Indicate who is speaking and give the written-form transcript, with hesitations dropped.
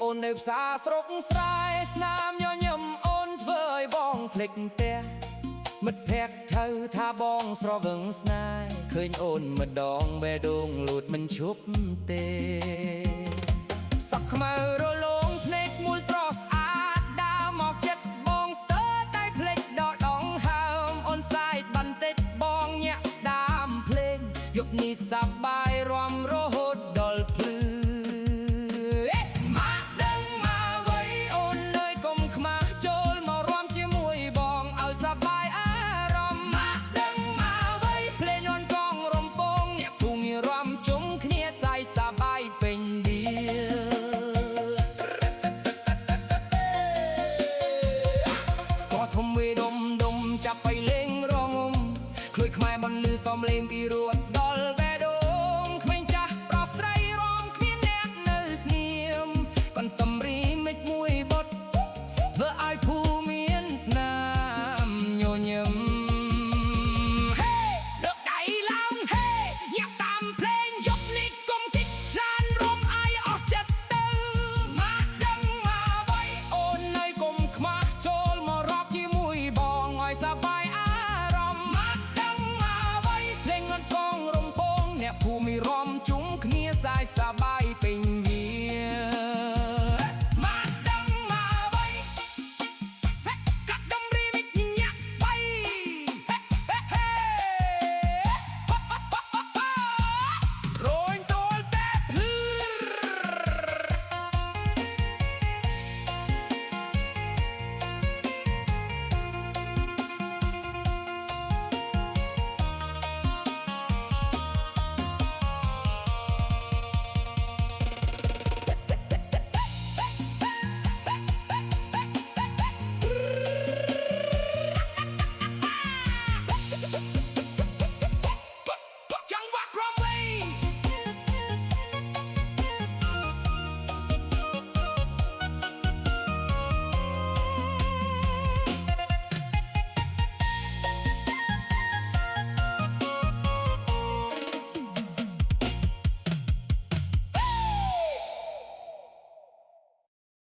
Speaker 1: អូននៅផ្សារស្រុកស្រែស្នាមញញឹមអូនធ្វើឲ្យបងភ្លេចផ្ទះមិត្តភក្តិថៅថាបងស្រវឹងស្នេហ៍ឃើញអូនម្ដងបេះដូងលូតមិនឈប់ទេសក់ខ្មៅរលោងភ្នែកមូលស្រស់ស្អាតដើរមកចិត្តបងស្ទើរតែភ្លេចដកដងហើមអូនសាយបន្តិចបងញាក់ដើមភ្លេងយប់នេះសប្បាយរំរហូតដល់ភ្លឺមកដឹងមកໄວអូននៅកុំខ្មាស់ចូលមករំជាមួយបងឲ្យសប្បាយអារម្មណ៍មកដឹងមកໄວភ្លេងនន់កងរំពងអ្នកភូមិរំជុំគ្នាសាយសប្បាយពេញឌីស្គរធំវេដុំចាប់ไปលេងរងំឃ្លួយខ្មែរបន្លឺសំលេងពីរួត